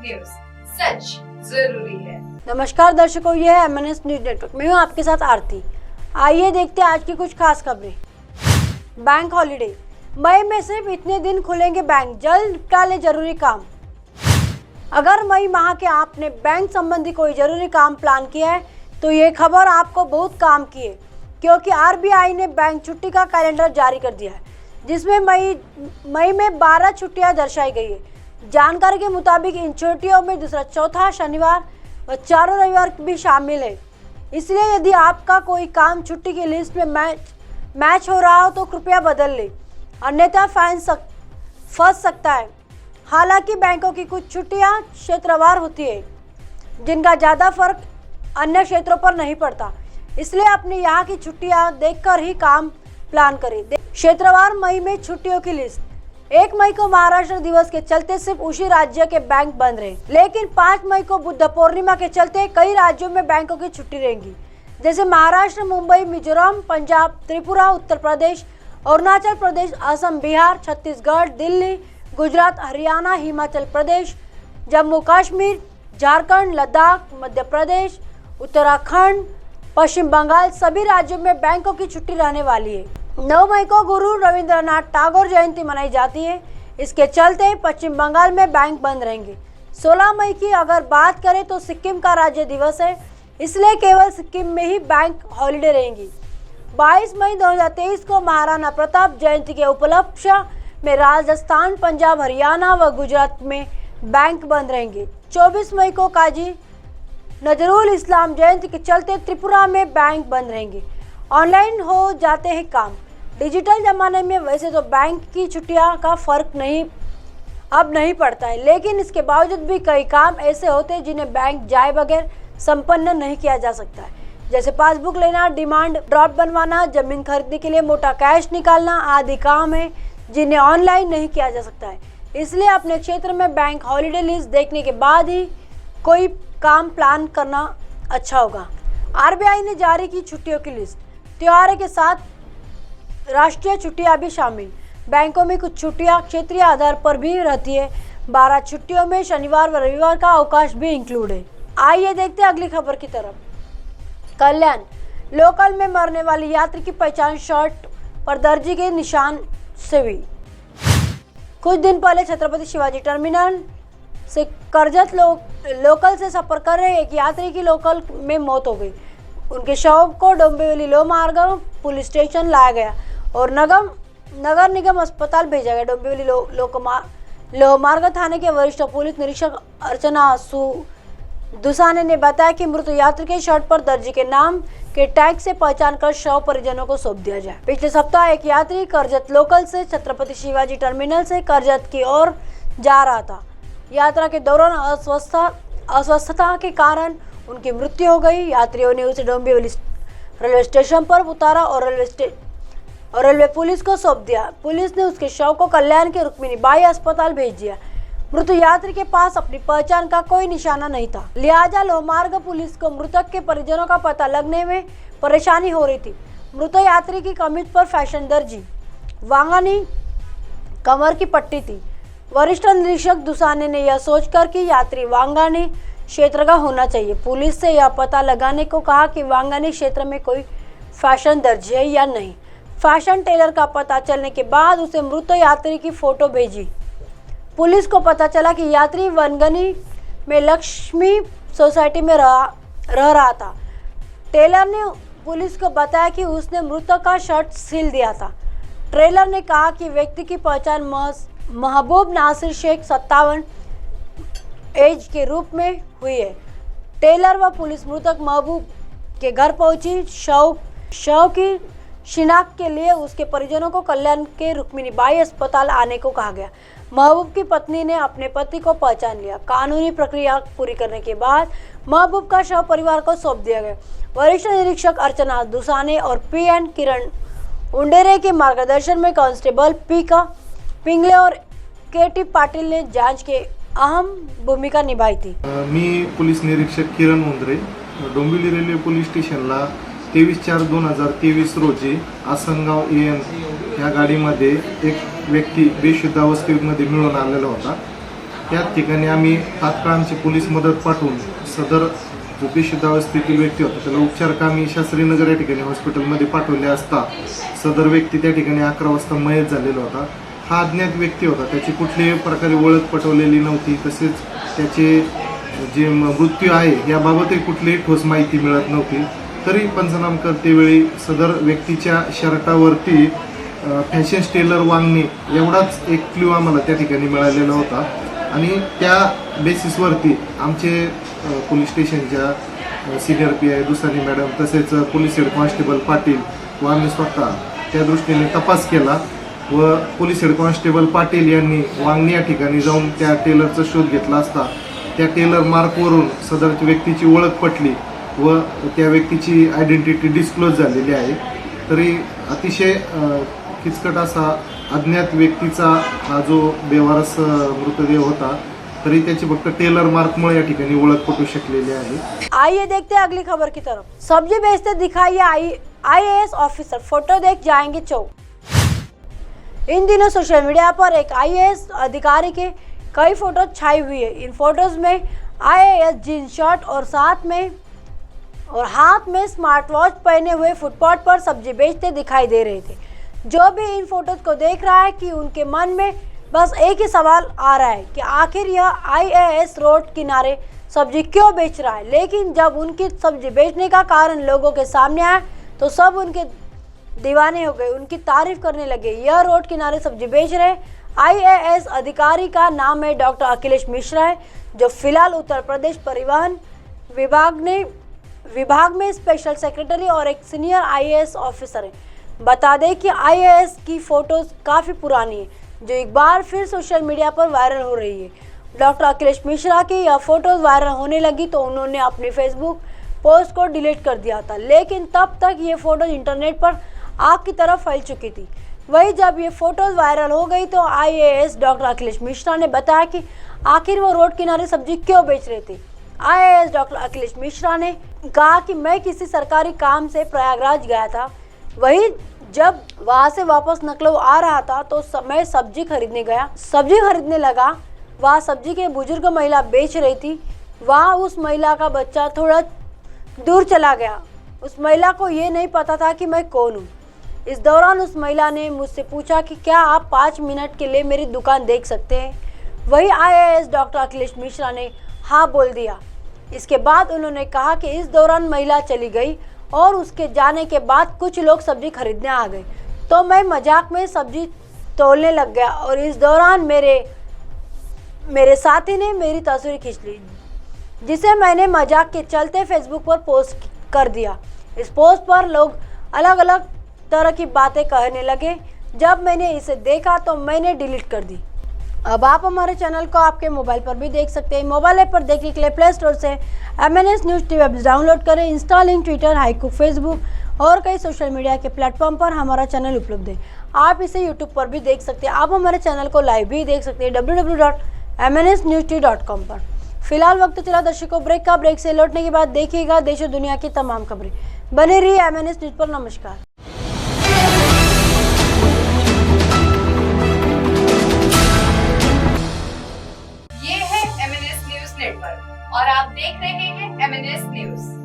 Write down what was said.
News, सच जरूरी है। नमस्कार दर्शकों, यह है MNS न्यूज नेटवर्क। मैं हूं आपके साथ आरती। आइए देखते हैं आज की कुछ खास खबरें। बैंक हॉलिडे, मई में सिर्फ इतने दिन खुलेंगे बैंक, जल्द निपटा लें जरूरी काम। अगर मई माह के आपने बैंक संबंधी कोई जरूरी काम प्लान किया है तो ये खबर आपको बहुत काम की है, क्योंकि RBI ने बैंक छुट्टी का कैलेंडर जारी कर दिया है, जिसमें मई में 12 छुट्टियां दर्शाई गई है। जानकारी के मुताबिक इन छुट्टियों में दूसरा, चौथा शनिवार व चारों रविवार भी शामिल है। इसलिए यदि आपका कोई काम छुट्टी की लिस्ट में मैच हो रहा हो तो कृपया बदल लें, अन्यथा फंस सकता है। हालांकि बैंकों की कुछ छुट्टियां क्षेत्रवार होती है, जिनका ज़्यादा फर्क अन्य क्षेत्रों पर नहीं पड़ता, इसलिए अपने यहाँ की छुट्टियां देखकर ही काम प्लान करें। क्षेत्रवार मई में छुट्टियों की लिस्ट। 1 मई को महाराष्ट्र दिवस के चलते सिर्फ उसी राज्य के बैंक बंद रहे, लेकिन 5 मई को बुद्ध पूर्णिमा के चलते कई राज्यों में बैंकों की छुट्टी रहेंगी, जैसे महाराष्ट्र, मुंबई, मिजोरम, पंजाब, त्रिपुरा, उत्तर प्रदेश, अरुणाचल प्रदेश, असम, बिहार, छत्तीसगढ़, दिल्ली, गुजरात, हरियाणा, हिमाचल प्रदेश, जम्मू कश्मीर, झारखंड, लद्दाख, मध्य प्रदेश, उत्तराखंड, पश्चिम बंगाल, सभी राज्यों में बैंकों की छुट्टी रहने वाली है। 9 मई को गुरु रविंद्रनाथ टैगोर जयंती मनाई जाती है, इसके चलते पश्चिम बंगाल में बैंक बंद रहेंगे। 16 मई की अगर बात करें तो सिक्किम का राज्य दिवस है, इसलिए केवल सिक्किम में ही बैंक हॉलिडे रहेंगी। 22 मई 2023 को महाराणा प्रताप जयंती के उपलक्ष्य में राजस्थान, पंजाब, हरियाणा व गुजरात में बैंक बंद रहेंगे। 24 मई को काजी नजरुल इस्लाम जयंती के चलते त्रिपुरा में बैंक बंद रहेंगे। ऑनलाइन हो जाते हैं काम। डिजिटल जमाने में वैसे तो बैंक की छुट्टियां का फर्क अब नहीं पड़ता है, लेकिन इसके बावजूद भी कई काम ऐसे होते हैं जिन्हें बैंक जाए बगैर संपन्न नहीं किया जा सकता है, जैसे पासबुक लेना, डिमांड ड्राफ्ट बनवाना, जमीन खरीदने के लिए मोटा कैश निकालना आदि काम है जिन्हें ऑनलाइन नहीं किया जा सकता है। इसलिए अपने क्षेत्र में बैंक हॉलिडे लिस्ट देखने के बाद ही कोई काम प्लान करना अच्छा होगा। RBI ने जारी की छुट्टियों की लिस्ट। त्योहार के साथ राष्ट्रीय छुट्टियां भी शामिल। बैंकों में कुछ छुट्टियां क्षेत्रीय आधार पर भी रहती है। 12 छुट्टियों में शनिवार व रविवार का अवकाश भी इंक्लूड है। आइए देखते हैं अगली खबर की तरफ। कल्याण, लोकल में मरने वाली यात्री की पहचान शर्ट पर दर्जी के निशान से हुई। कुछ दिन पहले छत्रपति शिवाजी टर्मिनल से करजत लोकल से सफर कर रहे एक यात्री की लोकल में मौत हो गई। उनके शव को डोंबिवली लोहमार्ग पुलिस स्टेशन लाया गया और नगर निगम अस्पताल भेजा गया। डोंबिवली लोहमार्ग थाने के वरिष्ठ पुलिस निरीक्षक अर्चना दुसाने ने बताया कि मृत यात्री के शर्ट पर दर्जी के नाम के टैग से पहचान कर शव परिजनों को सौंप दिया जाए। पिछले सप्ताह एक यात्री करजत लोकल से छत्रपति शिवाजी टर्मिनल से करजत की ओर जा रहा था। यात्रा के दौरान अस्वस्थता के कारण उनकी मृत्यु हो गई। यात्रियों ने उसे डोंबिवली रेलवे स्टेशन पर उतारा और रेलवे पुलिस को सौंप दिया। पुलिस ने उसके शव को कल्याण के रुक्मिणी बाई अस्पताल भेज दिया। मृत यात्री के पास अपनी पहचान का कोई निशाना नहीं था, लिहाजा लोहमार्ग पुलिस को मृतक के परिजनों का पता लगने में परेशानी हो रही थी। मृत यात्री की कमीज पर फैशन दर्जी वांगानी कमर की पट्टी थी। वरिष्ठ निरीक्षक दुसाने ने यह सोचकर कि यात्री वांगानी क्षेत्र का होना चाहिए, पुलिस से यह पता लगाने को कहा कि वांगानी क्षेत्र में कोई फैशन दर्जी है या नहीं। फैशन टेलर का पता चलने के बाद उसे मृत यात्री की फोटो भेजी। पुलिस को पता चला कि यात्री वनगनी में लक्ष्मी सोसाइटी में रह रहा था। टेलर ने पुलिस को बताया कि उसने मृतक का शर्ट सिल दिया था। टेलर ने कहा कि व्यक्ति की पहचान महबूब नासिर शेख 57 एज के रूप में हुई है। टेलर व पुलिस मृतक महबूब के घर पहुंची। शव की शिनाख्त के लिए उसके परिजनों को कल्याण के रुक्मिणी बाई अस्पताल आने को कहा गया। महबूब की पत्नी ने अपने पति को पहचान लिया। कानूनी प्रक्रिया पूरी करने के बाद महबूब का शव परिवार को सौंप दिया गया। वरिष्ठ निरीक्षक अर्चना दुसाने और PN किरण उंडेरे के मार्गदर्शन में कांस्टेबल PK पिंगले और KT पाटिल ने जांच के अहम भूमिका निभाई थी। मी पोलीस निरीक्षक किरण उंडरे, डोंबिवली रेल्वे पोलीस स्टेशनला 23/4/2023 रोजी आसनगाव EN या गाडीमध्ये एक व्यक्ती बेशुद्ध अवस्थेमध्ये मिळून आलेला होता त्याच ठिकाणी आम्ही तात्काळ आमची पोलीस मदत पाठवून सदर जो बेशुद्धावस्थेतील व्यक्ती होता त्याला उपचारकामी शास्त्रीनगर या ठिकाणी हॉस्पिटलमध्ये पाठवले असता सदर व्यक्ती त्या ठिकाणी 11 वाजता मयत झालेला होता. हा अज्ञात व्यक्ती होता, त्याची कुठल्याही प्रकारे ओळख पटवलेली नव्हती. तसेच त्याचे जे मृत्यू आहे याबाबतही कुठलीही ठोस माहिती मिळत नव्हती. तरी पंचनामा करतेवेळी सदर व्यक्तीच्या शर्टावरती फॅशन टेलर वांगणे एवढाच एक क्ल्यू आम्हाला त्या ठिकाणी मिळालेला होता आणि त्या बेसिसवरती आमचे पोलीस स्टेशनच्या सिनियर PI दुसानी मॅडम तसेच पोलीस हेड कॉन्स्टेबल पाटील व आम्ही स्वतः त्या दृष्टीने तपास केला व पोलीस हेड कॉन्स्टेबल पाटील यांनी वांगणी या ठिकाणी जाऊन त्या टेलरचा शोध घेतला असता त्या टेलर मार्कवरून सदरच्या व्यक्तीची ओळख पटली व त्या व्यक्तीची आयडेंटिटी डिस्क्लोज झालेली आहे. तरी अतिशय किचकट असा अज्ञात व्यक्तीचा हा जो बेवारस मृतदेह होता तरी त्याची फक्त टेलर मार्कमुळे या ठिकाणी ओळख पटू शकलेली आहे. आइए देखते हैं अगली खबर की तरफ. सब्जी बेचते दिखाई IAS ऑफिसर, फोटो देख जाएंगे चौक. इन दिनों सोशल मीडिया पर एक IAS अधिकारी के कई फोटो छाई हुई है. इन फोटोज में IAS जींस शर्ट और हाथ में स्मार्ट वॉच पहने हुए फुटपाथ पर सब्जी बेचते दिखाई दे रहे थे. जो भी इन फोटोज को देख रहा है कि उनके मन में बस एक ही सवाल आ रहा है कि आखिर यह IAS रोड किनारे सब्जी क्यों बेच रहा है. लेकिन जब उनकी सब्जी बेचने का कारण लोगों के सामने आया तो सब उनके दीवाने हो गए, उनकी तारीफ करने लगे. यह रोड किनारे सब्जी बेच रहे IAS अधिकारी का नाम है डॉक्टर अखिलेश मिश्रा है, जो फिलहाल उत्तर प्रदेश परिवहन विभाग में स्पेशल सेक्रेटरी और एक सीनियर IAS ऑफिसर है. बता दें कि IAS की फोटोज काफ़ी पुरानी है जो एक बार फिर सोशल मीडिया पर वायरल हो रही है. डॉक्टर अखिलेश मिश्रा की यह फोटोज वायरल होने लगी तो उन्होंने अपने फेसबुक पोस्ट को डिलीट कर दिया था, लेकिन तब तक ये फोटोज इंटरनेट पर आग की तरह फैल चुकी थी. वही जब ये फोटोज वायरल हो गई तो IAS डॉक्टर अखिलेश मिश्रा ने बताया कि आखिर वो रोड किनारे सब्जी क्यों बेच रहे थे. IAS डॉक्टर अखिलेश मिश्रा ने कहा कि मैं किसी सरकारी काम से प्रयागराज गया था, वही जब वहाँ से वापस नकलो आ रहा था तो मैं सब्जी खरीदने लगा. वहाँ सब्जी के बुजुर्ग महिला बेच रही थी. वहाँ उस महिला का बच्चा थोड़ा दूर चला गया. उस महिला को ये नहीं पता था कि मैं कौन हूँ. इस दौरान उस महिला ने मुझसे पूछा कि क्या आप 5 मिनट के लिए मेरी दुकान देख सकते हैं. वही IAS डॉक्टर अखिलेश मिश्रा ने हाँ बोल दिया. इसके बाद उन्होंने कहा कि इस दौरान महिला चली गई और उसके जाने के बाद कुछ लोग सब्जी खरीदने आ गए तो मैं मजाक में सब्जी तोलने लग गया और इस दौरान मेरे साथी ने मेरी तस्वीर खींच ली, जिसे मैंने मजाक के चलते फेसबुक पर पोस्ट कर दिया. इस पोस्ट पर लोग अलग अलग तरह की बातें कहने लगे. जब मैंने इसे देखा तो मैंने डिलीट कर दी. अब आप हमारे चैनल को आपके मोबाइल पर भी देख सकते हैं. मोबाइल ऐप पर देखने के लिए प्ले स्टोर से MNS news TV app download करें. Insta, link, Twitter, Haiku, Facebook और कई सोशल मीडिया के प्लेटफॉर्म पर हमारा चैनल उपलब्ध है. आप इसे यूट्यूब पर भी देख सकते हैं. आप हमारे चैनल को लाइव भी देख सकते हैं www.mnsnewstv.com पर. फिलहाल वक्त चला दर्शकों ब्रेक का. ब्रेक से लौटने के बाद देखिएगा देश और दुनिया की तमाम खबरें. बने रहिए MNS न्यूज़ पर. नमस्कार. ये है MNS न्यूज नेटवर्क और आप देख रहे हैं MNS न्यूज.